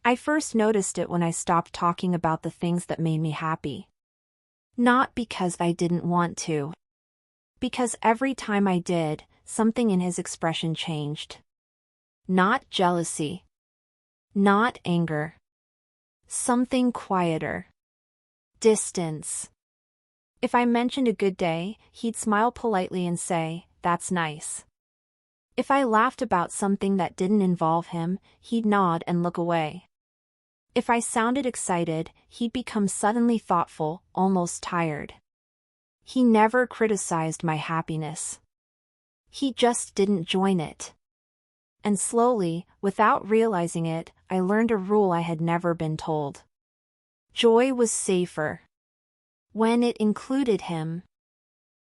I first noticed it when I stopped talking about the things that made me happy. Not because I didn't want to. Because every time I did, something in his expression changed. Not jealousy. Not anger. Something quieter. Distance. If I mentioned a good day, he'd smile politely and say, "That's nice." If I laughed about something that didn't involve him, he'd nod and look away. If I sounded excited, he'd become suddenly thoughtful, almost tired. He never criticized my happiness. He just didn't join it. And slowly, without realizing it, I learned a rule I had never been told. Joy was safer when it included him.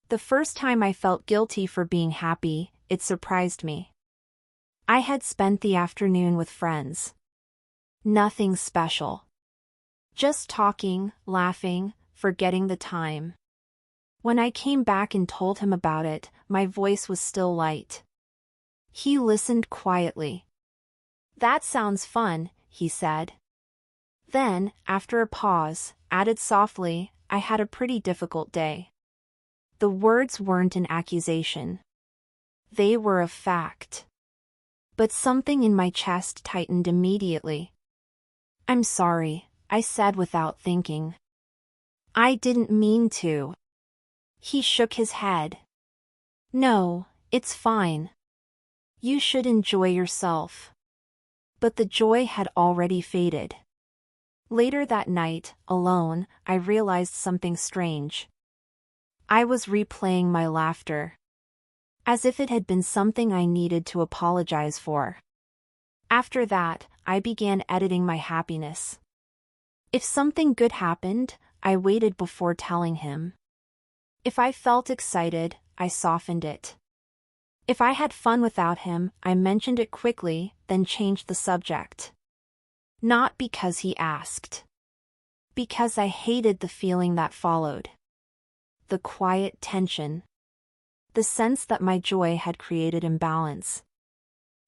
The first time I felt guilty for being happy, it surprised me. I had spent the afternoon with friends. Nothing special. Just talking, laughing, forgetting the time. When I came back and told him about it, my voice was still light. He listened quietly. "That sounds fun," he said. Then, after a pause, added softly, "I had a pretty difficult day." The words weren't an accusation. They were a fact. But something in my chest tightened immediately. "I'm sorry," I said without thinking. "I didn't mean to." He shook his head. "No, it's fine. You should enjoy yourself." But the joy had already faded. Later that night, alone, I realized something strange. I was replaying my laughter. As if it had been something I needed to apologize for. After that, I began editing my happiness. If something good happened, I waited before telling him. If I felt excited, I softened it. If I had fun without him, I mentioned it quickly, then changed the subject. Not because he asked. Because I hated the feeling that followed. The quiet tension. The sense that my joy had created imbalance.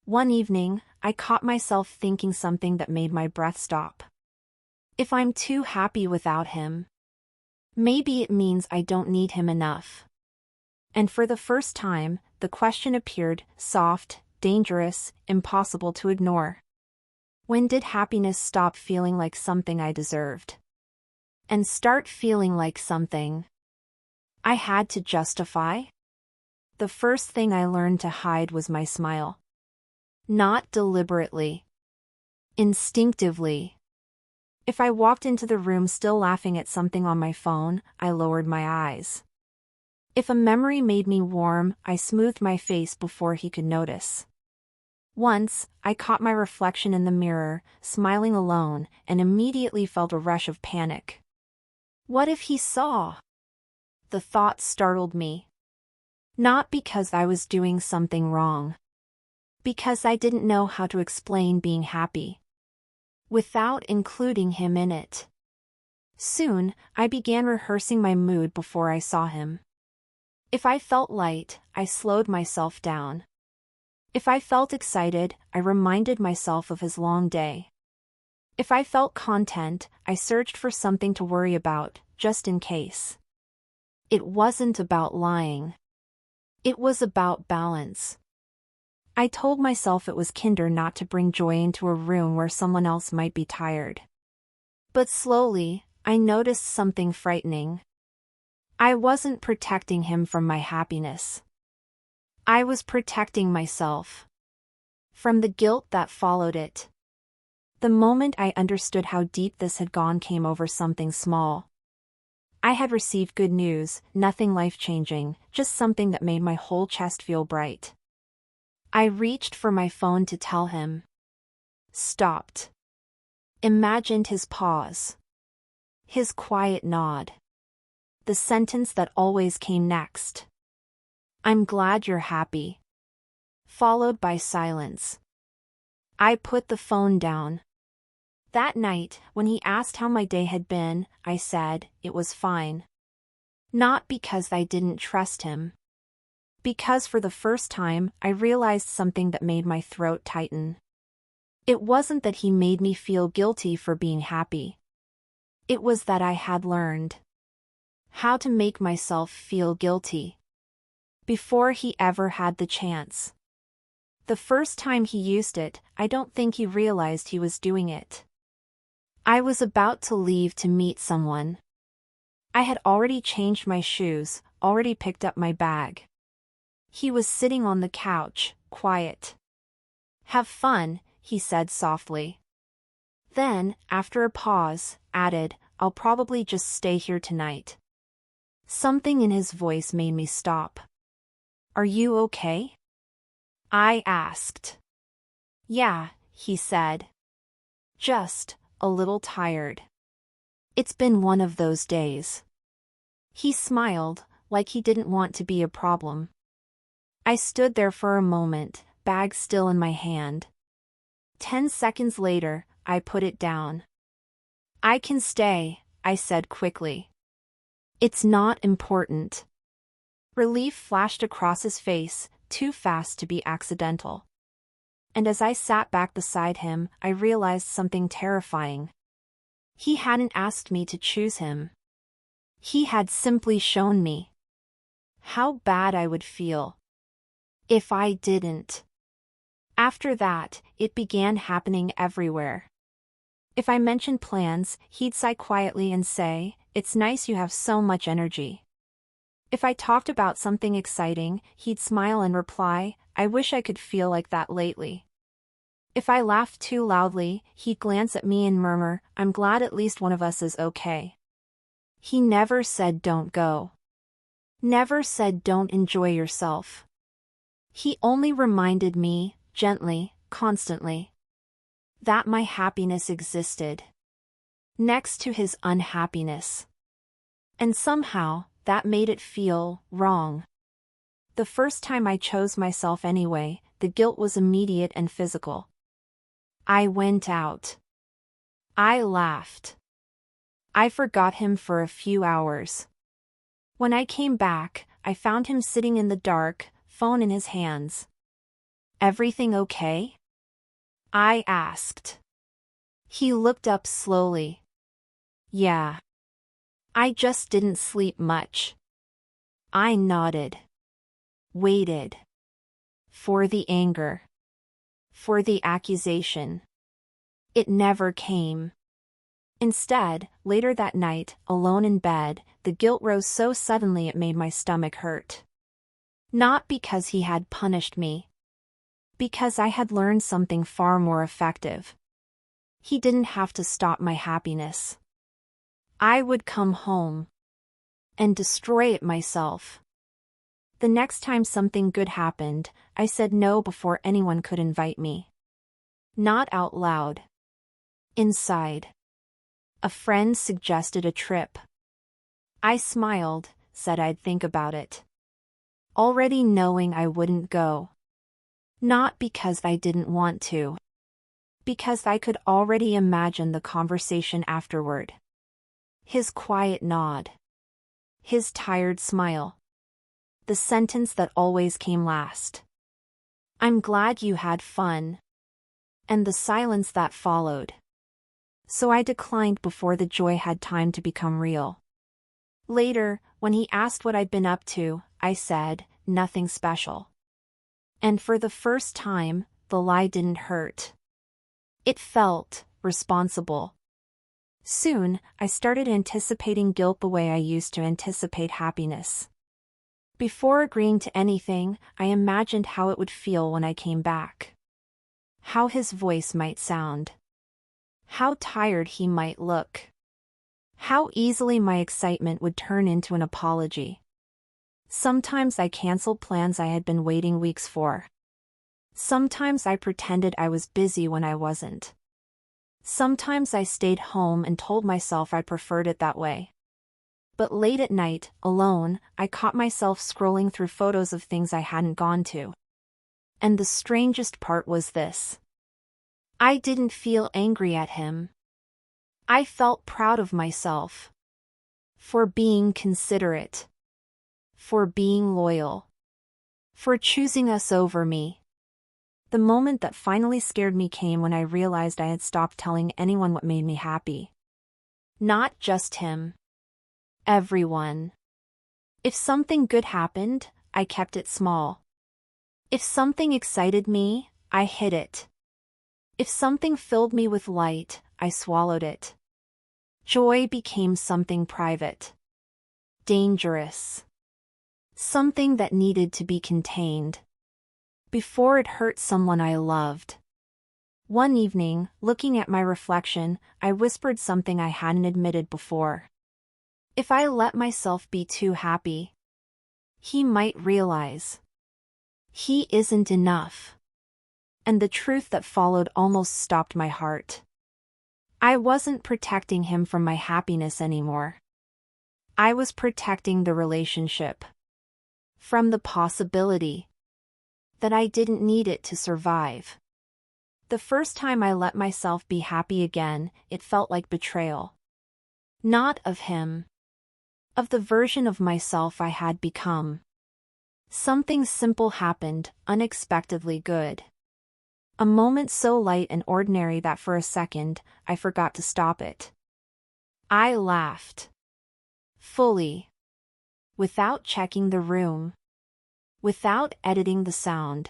One evening, I caught myself thinking something that made my breath stop. If I'm too happy without him, maybe it means I don't need him enough. And for the first time, the question appeared, soft, dangerous, impossible to ignore. When did happiness stop feeling like something I deserved? And start feeling like something I had to justify? The first thing I learned to hide was my smile. Not deliberately. Instinctively. If I walked into the room still laughing at something on my phone, I lowered my eyes. If a memory made me warm, I smoothed my face before he could notice. Once, I caught my reflection in the mirror, smiling alone, and immediately felt a rush of panic. What if he saw? The thought startled me. Not because I was doing something wrong. Because I didn't know how to explain being happy without including him in it. Soon, I began rehearsing my mood before I saw him. If I felt light, I slowed myself down. If I felt excited, I reminded myself of his long day. If I felt content, I searched for something to worry about, just in case. It wasn't about lying. It was about balance. I told myself it was kinder not to bring joy into a room where someone else might be tired. But slowly, I noticed something frightening. I wasn't protecting him from my happiness. I was protecting myself from the guilt that followed it. The moment I understood how deep this had gone came over something small. I had received good news, nothing life-changing, just something that made my whole chest feel bright. I reached for my phone to tell him. Stopped. Imagined his pause. His quiet nod. The sentence that always came next. "I'm glad you're happy." Followed by silence. I put the phone down. That night, when he asked how my day had been, I said, it was fine. Not because I didn't trust him. Because for the first time, I realized something that made my throat tighten. It wasn't that he made me feel guilty for being happy. It was that I had learned how to make myself feel guilty before he ever had the chance. The first time he used it, I don't think he realized he was doing it. I was about to leave to meet someone. I had already changed my shoes, already picked up my bag. He was sitting on the couch, quiet. "Have fun," he said softly. Then, after a pause, added, "I'll probably just stay here tonight." Something in his voice made me stop. "Are you okay?" I asked. "Yeah," he said. "Just a little tired. It's been one of those days." He smiled, like he didn't want to be a problem. I stood there for a moment, bag still in my hand. 10 seconds later, I put it down. "I can stay," I said quickly. "It's not important." Relief flashed across his face, too fast to be accidental. And as I sat back beside him, I realized something terrifying. He hadn't asked me to choose him. He had simply shown me how bad I would feel if I didn't. After that, it began happening everywhere. If I mentioned plans, he'd sigh quietly and say, "It's nice you have so much energy." If I talked about something exciting, he'd smile and reply, "I wish I could feel like that lately." If I laughed too loudly, he'd glance at me and murmur, "I'm glad at least one of us is okay." He never said don't go. Never said don't enjoy yourself. He only reminded me, gently, constantly, that my happiness existed next to his unhappiness. And somehow, that made it feel wrong. The first time I chose myself anyway, the guilt was immediate and physical. I went out. I laughed. I forgot him for a few hours. When I came back, I found him sitting in the dark, phone in his hands. "Everything okay?" I asked. He looked up slowly. "Yeah. I just didn't sleep much." I nodded. Waited. For the anger. For the accusation. It never came. Instead, later that night, alone in bed, the guilt rose so suddenly it made my stomach hurt. Not because he had punished me. Because I had learned something far more effective. He didn't have to stop my happiness. I would come home and destroy it myself. The next time something good happened, I said no before anyone could invite me. Not out loud. Inside. A friend suggested a trip. I smiled, said I'd think about it. Already knowing I wouldn't go. Not because I didn't want to. Because I could already imagine the conversation afterward. His quiet nod. His tired smile. The sentence that always came last. "I'm glad you had fun." And the silence that followed. So I declined before the joy had time to become real. Later, when he asked what I'd been up to, I said, "Nothing special." And for the first time, the lie didn't hurt. It felt responsible. Soon, I started anticipating guilt the way I used to anticipate happiness. Before agreeing to anything, I imagined how it would feel when I came back. How his voice might sound. How tired he might look. How easily my excitement would turn into an apology. Sometimes I canceled plans I had been waiting weeks for. Sometimes I pretended I was busy when I wasn't. Sometimes I stayed home and told myself I preferred it that way. But late at night, alone, I caught myself scrolling through photos of things I hadn't gone to. And the strangest part was this. I didn't feel angry at him. I felt proud of myself. For being considerate. For being loyal. For choosing us over me. The moment that finally scared me came when I realized I had stopped telling anyone what made me happy. Not just him. Everyone. If something good happened, I kept it small. If something excited me, I hid it. If something filled me with light, I swallowed it. Joy became something private. Dangerous. Something that needed to be contained. Before it hurt someone I loved. One evening, looking at my reflection, I whispered something I hadn't admitted before. If I let myself be too happy, he might realize he isn't enough. And the truth that followed almost stopped my heart. I wasn't protecting him from my happiness anymore. I was protecting the relationship from the possibility that I didn't need it to survive. The first time I let myself be happy again, it felt like betrayal. Not of him. Of the version of myself I had become. Something simple happened, unexpectedly good. A moment so light and ordinary that for a second, I forgot to stop it. I laughed. Fully. Without checking the room. Without editing the sound.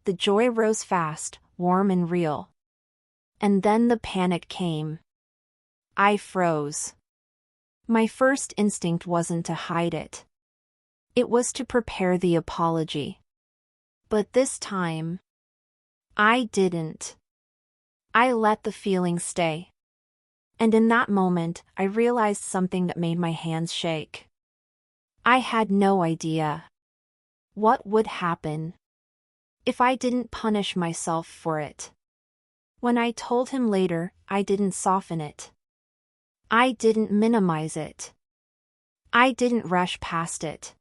The joy rose fast, warm and real. And then the panic came. I froze. My first instinct wasn't to hide it. It was to prepare the apology. But this time, I didn't. I let the feeling stay. And in that moment, I realized something that made my hands shake. I had no idea what would happen if I didn't punish myself for it. When I told him later, I didn't soften it. I didn't minimize it. I didn't rush past it.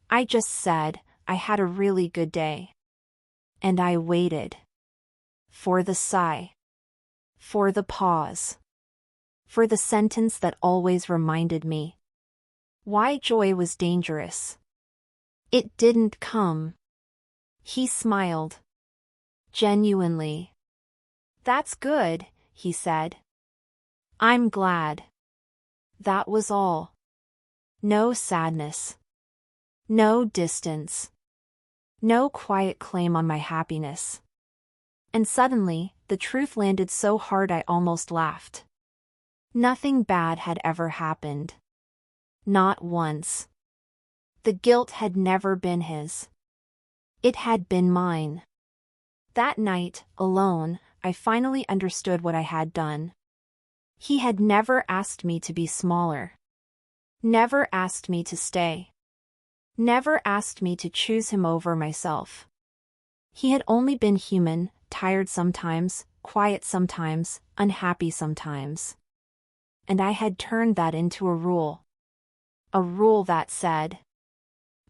I just said, I had a really good day. And I waited. For the sigh. For the pause. For the sentence that always reminded me why joy was dangerous. It didn't come. He smiled. Genuinely. That's good, he said. I'm glad. That was all. No sadness. No distance. No quiet claim on my happiness. And suddenly, the truth landed so hard I almost laughed. Nothing bad had ever happened. Not once. The guilt had never been his. It had been mine. That night, alone, I finally understood what I had done. He had never asked me to be smaller. Never asked me to stay. Never asked me to choose him over myself. He had only been human, tired sometimes, quiet sometimes, unhappy sometimes. And I had turned that into a rule. A rule that said,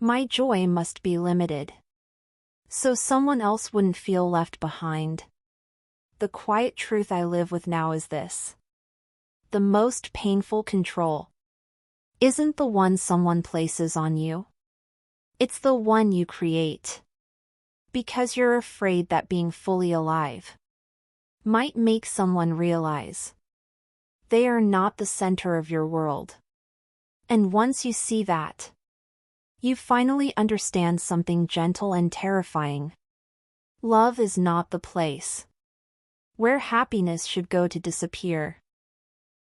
my joy must be limited. So someone else wouldn't feel left behind. The quiet truth I live with now is this. The most painful control isn't the one someone places on you. It's the one you create. Because you're afraid that being fully alive might make someone realize they are not the center of your world. And once you see that, you finally understand something gentle and terrifying. Love is not the place where happiness should go to disappear.